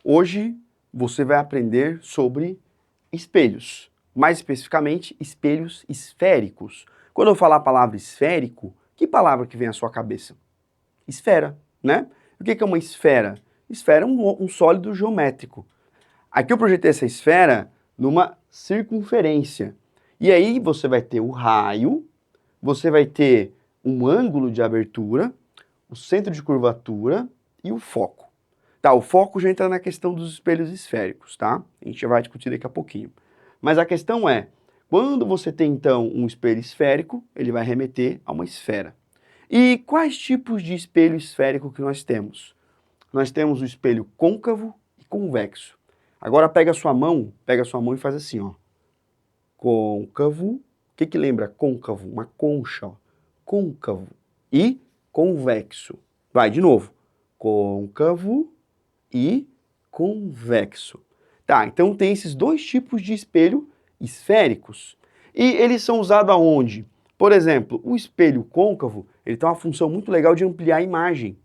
Hoje você vai aprender sobre espelhos, mais especificamente espelhos esféricos. Quando eu falar a palavra esférico, que palavra que vem à sua cabeça? Esfera, né? O que é uma esfera? Esfera é um sólido geométrico. Aqui eu projetei essa esfera numa circunferência. E aí você vai ter o raio, você vai ter um ângulo de abertura, o centro de curvatura e o foco. Tá, o foco já entra na questão dos espelhos esféricos, tá? A gente já vai discutir daqui a pouquinho. Mas a questão é, quando você tem então um espelho esférico, ele vai remeter a uma esfera. E quais tipos de espelho esférico que nós temos? Nós temos o espelho côncavo e convexo. Agora pega a sua mão e faz assim, ó. Côncavo, o que lembra côncavo? Uma concha, ó. Côncavo e convexo. Vai, de novo. Côncavo e convexo. Tá, então tem esses dois tipos de espelho esféricos. E eles são usados aonde? Por exemplo, o espelho côncavo, ele tem uma função muito legal de ampliar a imagem.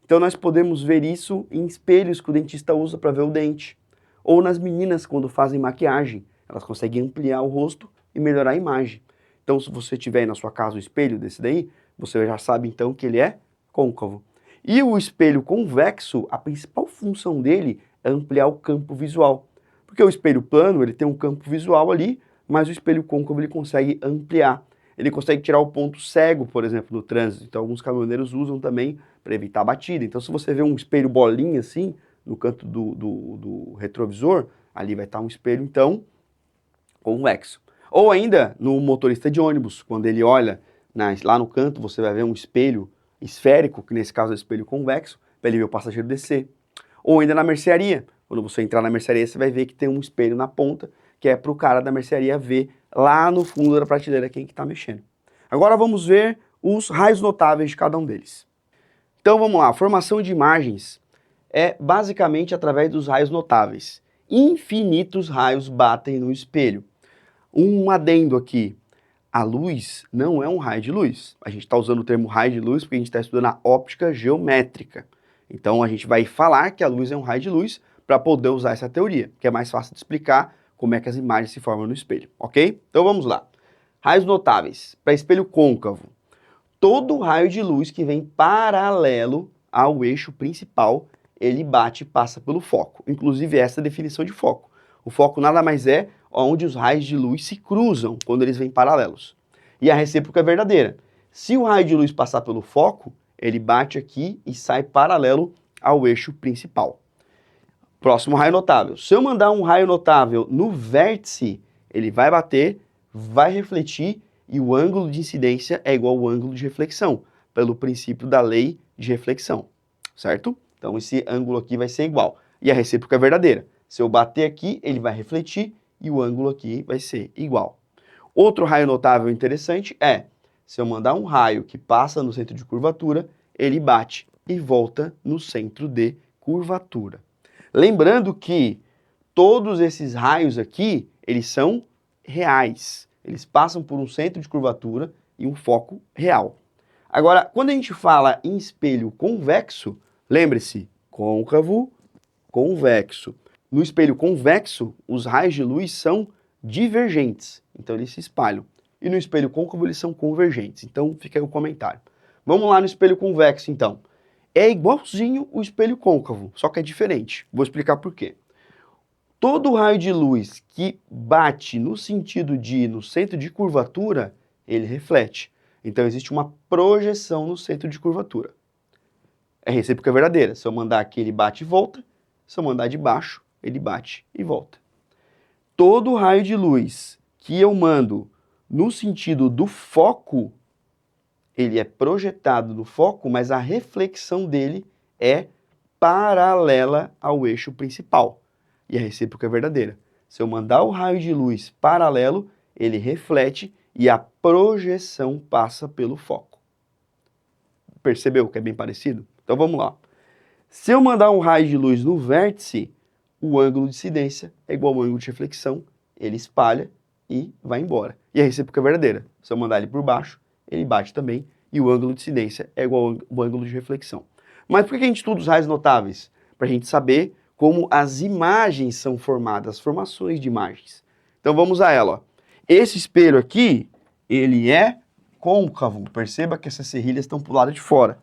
Então nós podemos ver isso em espelhos que o dentista usa para ver o dente. Ou nas meninas quando fazem maquiagem, elas conseguem ampliar o rosto e melhorar a imagem. Então se você tiver aí na sua casa um espelho desse daí, você já sabe então que ele é côncavo. E o espelho convexo, a principal função dele é ampliar o campo visual. Porque o espelho plano, ele tem um campo visual ali, mas o espelho côncavo ele consegue ampliar. Ele consegue tirar o ponto cego, por exemplo, no trânsito. Então alguns caminhoneiros usam também para evitar a batida. Então se você vê um espelho bolinha assim, no canto do retrovisor, ali vai estar um espelho, então, convexo. Ou ainda no motorista de ônibus, quando ele olha lá no canto, você vai ver um espelho esférico, que nesse caso é espelho convexo, para ele ver o passageiro descer. Ou ainda na mercearia, quando você entrar na mercearia, você vai ver que tem um espelho na ponta, que é para o cara da mercearia ver lá no fundo da prateleira quem que está mexendo. Agora vamos ver os raios notáveis de cada um deles. Então vamos lá, a formação de imagens é basicamente através dos raios notáveis. Infinitos raios batem no espelho. Um adendo aqui, a luz não é um raio de luz. A gente está usando o termo raio de luz porque a gente está estudando a óptica geométrica. Então a gente vai falar que a luz é um raio de luz para poder usar essa teoria, que é mais fácil de explicar como é que as imagens se formam no espelho, ok? Então vamos lá. Raios notáveis. Para espelho côncavo, todo raio de luz que vem paralelo ao eixo principal, ele bate e passa pelo foco. Inclusive essa é a definição de foco. O foco nada mais é onde os raios de luz se cruzam quando eles vêm paralelos. E a recíproca é verdadeira. Se o raio de luz passar pelo foco, ele bate aqui e sai paralelo ao eixo principal. Próximo raio notável. Se eu mandar um raio notável no vértice, ele vai bater, vai refletir e o ângulo de incidência é igual ao ângulo de reflexão, pelo princípio da lei de reflexão, certo? Então esse ângulo aqui vai ser igual. E a recíproca é verdadeira. Se eu bater aqui, ele vai refletir e o ângulo aqui vai ser igual. Outro raio notável interessante é, se eu mandar um raio que passa no centro de curvatura, ele bate e volta no centro de curvatura. Lembrando que todos esses raios aqui, eles são reais. Eles passam por um centro de curvatura e um foco real. Agora, quando a gente fala em espelho convexo, lembre-se, côncavo, convexo. No espelho convexo, os raios de luz são divergentes, então eles se espalham. E no espelho côncavo, eles são convergentes. Então, fica aí o comentário. Vamos lá no espelho convexo, então. É igualzinho o espelho côncavo, só que é diferente. Vou explicar por quê. Todo raio de luz que bate no sentido de ir no centro de curvatura, ele reflete. Então existe uma projeção no centro de curvatura. É recíproca verdadeira. Se eu mandar aqui, ele bate e volta. Se eu mandar de baixo, ele bate e volta. Todo raio de luz que eu mando no sentido do foco, ele é projetado no foco, mas a reflexão dele é paralela ao eixo principal. E a recíproca é verdadeira. Se eu mandar o raio de luz paralelo, ele reflete e a projeção passa pelo foco. Percebeu que é bem parecido? Então vamos lá. Se eu mandar um raio de luz no vértice, o ângulo de incidência é igual ao ângulo de reflexão, ele espalha e vai embora. E a recíproca é verdadeira. Se eu mandar ele por baixo, ele bate também e o ângulo de incidência é igual ao ângulo de reflexão. Mas por que a gente estuda os raios notáveis? Para a gente saber como as imagens são formadas, as formações de imagens. Então vamos a ela. Ó. Esse espelho aqui, ele é côncavo. Perceba que essas serrilhas estão para o lado de fora.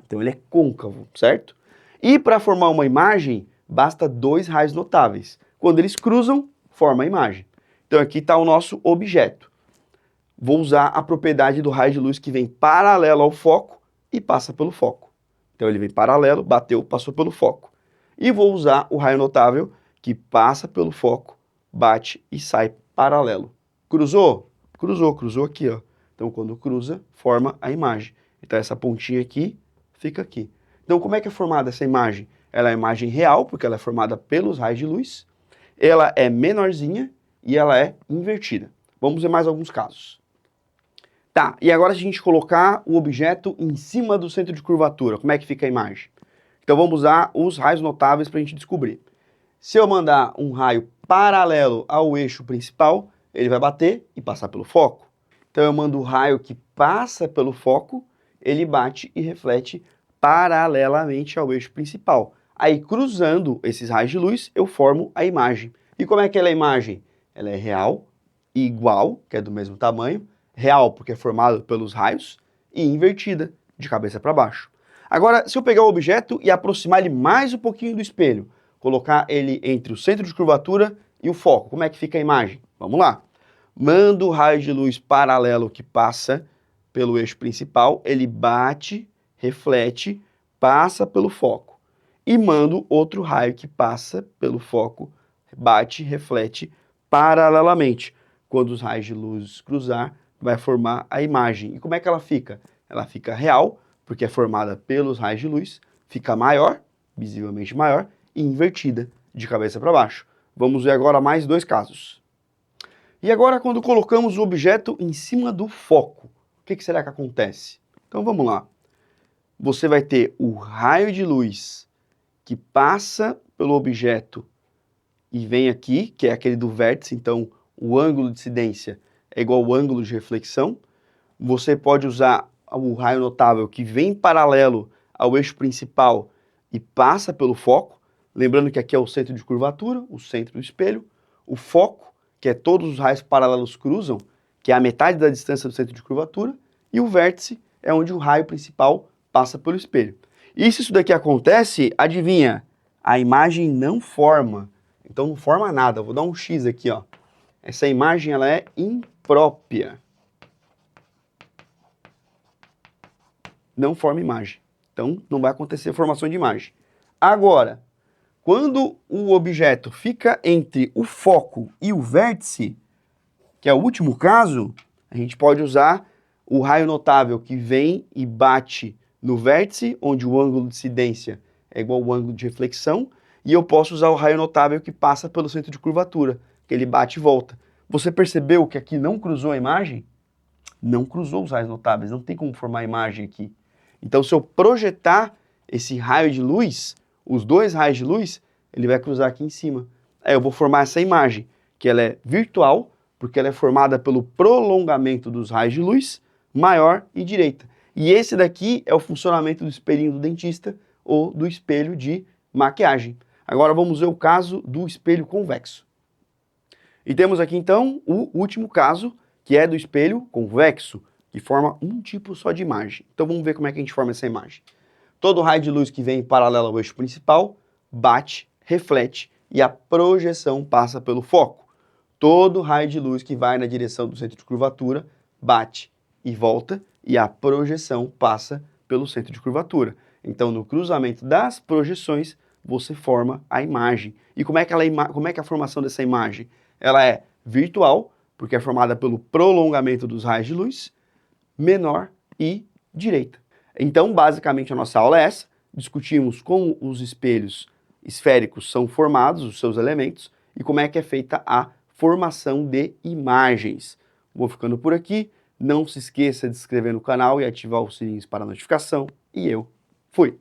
Então ele é côncavo, certo? E para formar uma imagem, basta 2 raios notáveis. Quando eles cruzam, forma a imagem. Então aqui está o nosso objeto. Vou usar a propriedade do raio de luz que vem paralelo ao foco e passa pelo foco. Então ele vem paralelo, bateu, passou pelo foco. E vou usar o raio notável que passa pelo foco, bate e sai paralelo. Cruzou? Cruzou aqui, ó. Então quando cruza, forma a imagem. Então essa pontinha aqui fica aqui. Então como é que é formada essa imagem? Ela é imagem real, porque ela é formada pelos raios de luz. Ela é menorzinha e ela é invertida. Vamos ver mais alguns casos. Tá, e agora se a gente colocar o objeto em cima do centro de curvatura, como é que fica a imagem? Então vamos usar os raios notáveis para a gente descobrir. Se eu mandar um raio paralelo ao eixo principal, ele vai bater e passar pelo foco. Então eu mando o raio que passa pelo foco, ele bate e reflete paralelamente ao eixo principal. Aí cruzando esses raios de luz, eu formo a imagem. E como é que ela é a imagem? Ela é real, igual, que é do mesmo tamanho, real porque é formado pelos raios, e invertida, de cabeça para baixo. Agora, se eu pegar o objeto e aproximar ele mais um pouquinho do espelho, colocar ele entre o centro de curvatura e o foco, como é que fica a imagem? Vamos lá. Mando o raio de luz paralelo que passa pelo eixo principal, ele bate, reflete, passa pelo foco. E mando outro raio que passa pelo foco, bate, reflete paralelamente. Quando os raios de luz cruzar, vai formar a imagem. E como é que ela fica? Ela fica real, porque é formada pelos raios de luz, fica maior, visivelmente maior, e invertida, de cabeça para baixo. Vamos ver agora mais 2 casos. E agora, quando colocamos o objeto em cima do foco, o que será que acontece? Então vamos lá. Você vai ter o raio de luz que passa pelo objeto e vem aqui, que é aquele do vértice, então o ângulo de incidência é igual ao ângulo de reflexão. Você pode usar o raio notável que vem paralelo ao eixo principal e passa pelo foco. Lembrando que aqui é o centro de curvatura, o centro do espelho. O foco, que é todos os raios paralelos cruzam, que é a metade da distância do centro de curvatura. E o vértice é onde o raio principal passa pelo espelho. E se isso daqui acontece, adivinha? A imagem não forma. Então não forma nada. Eu vou dar um X aqui, ó. Essa imagem ela é imprópria. Não forma imagem. Então não vai acontecer formação de imagem. Agora, quando o objeto fica entre o foco e o vértice, que é o último caso, a gente pode usar o raio notável que vem e bate no vértice, onde o ângulo de incidência é igual ao ângulo de reflexão, e eu posso usar o raio notável que passa pelo centro de curvatura, que ele bate e volta. Você percebeu que aqui não cruzou a imagem? Não cruzou os raios notáveis, não tem como formar a imagem aqui. Então, se eu projetar esse raio de luz, os 2 raios de luz, ele vai cruzar aqui em cima. Aí eu vou formar essa imagem, que ela é virtual, porque ela é formada pelo prolongamento dos raios de luz, maior e direita. E esse daqui é o funcionamento do espelhinho do dentista ou do espelho de maquiagem. Agora vamos ver o caso do espelho convexo. E temos aqui então o último caso, que é do espelho convexo, que forma um tipo só de imagem. Então vamos ver como é que a gente forma essa imagem. Todo raio de luz que vem em paralelo ao eixo principal, bate, reflete e a projeção passa pelo foco. Todo raio de luz que vai na direção do centro de curvatura, bate e volta e a projeção passa pelo centro de curvatura. Então no cruzamento das projeções, você forma a imagem. E como é que é a formação dessa imagem? Ela é virtual, porque é formada pelo prolongamento dos raios de luz, menor e direita. Então, basicamente, a nossa aula é essa. Discutimos como os espelhos esféricos são formados, os seus elementos, e como é que é feita a formação de imagens. Vou ficando por aqui. Não se esqueça de se inscrever no canal e ativar os sininhos para notificação. E eu fui!